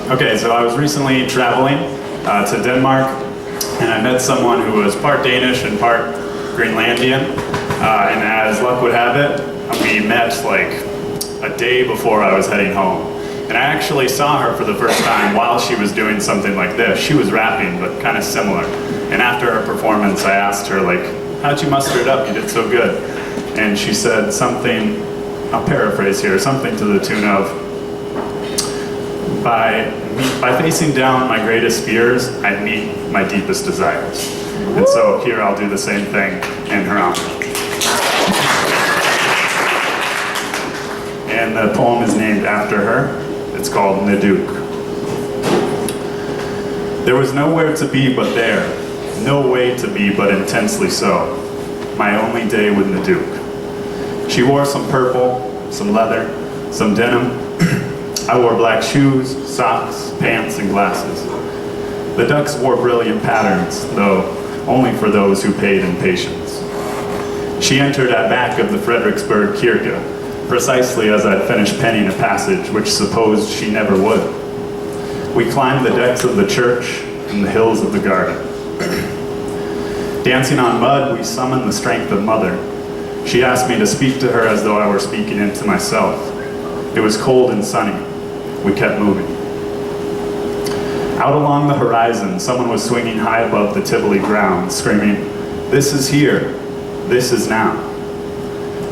Okay, so I was recently traveling to Denmark, and I met someone who was part Danish and part Greenlandian, and as luck would have it, we met like a day before I was heading home. And I actually saw her for the first time while she was doing something like this. She was rapping, but kind of similar. And after her performance, I asked her, like, how'd you muster it up? You did so good. And she said something, I'll paraphrase here, something to the tune of, by facing down my greatest fears, I meet my deepest desires. And so here I'll do the same thing in her honor. And the poem is named after her. It's called Naduke. There was nowhere to be but there, no way to be but intensely so. My only day with Naduke. She wore some purple, some leather, some denim. I wore black shoes, socks, pants, and glasses. The ducks wore brilliant patterns, though only for those who paid in patience. She entered at back of the Frederiksberg Kirke, precisely as I'd finished penning a passage which supposed she never would. We climbed the decks of the church and the hills of the garden. Dancing on mud, we summoned the strength of Mother. She asked me to speak to her as though I were speaking into myself. It was cold and sunny. We kept moving. Out along the horizon, someone was swinging high above the Tivoli ground, screaming, "This is here, this is now."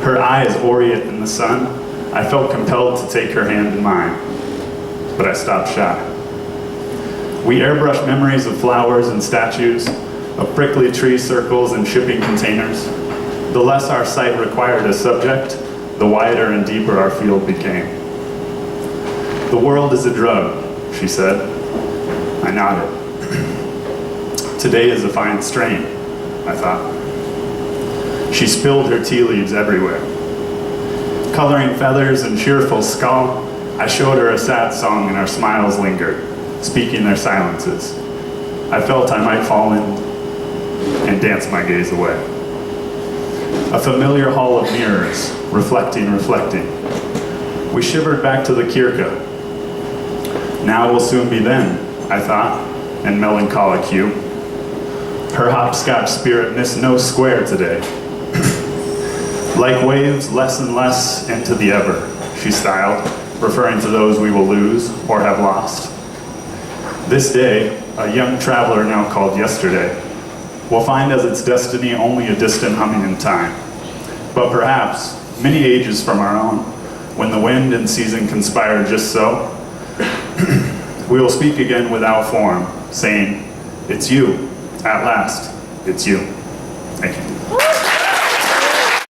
Her eyes orient in the sun, I felt compelled to take her hand in mine, but I stopped shy. We airbrushed memories of flowers and statues, of prickly tree circles and shipping containers. The less our sight required as subject, the wider and deeper our field became. "The world is a drug," she said. I nodded. "Today is a fine strain," I thought. She spilled her tea leaves everywhere. Coloring feathers and cheerful skull, I showed her a sad song and our smiles lingered, speaking their silences. I felt I might fall in and dance my gaze away. A familiar hall of mirrors, reflecting. We shivered back to the Kirke. Now will soon be then, I thought, in melancholic hue. Her hopscotch spirit missed no square today. Like waves, less and less into the ever, she styled, referring to those we will lose or have lost. This day, a young traveler now called yesterday, will find as its destiny only a distant humming in time. But perhaps, many ages from our own, when the wind and season conspire just so, we will speak again without form, saying, "It's you, at last, it's you." Thank you.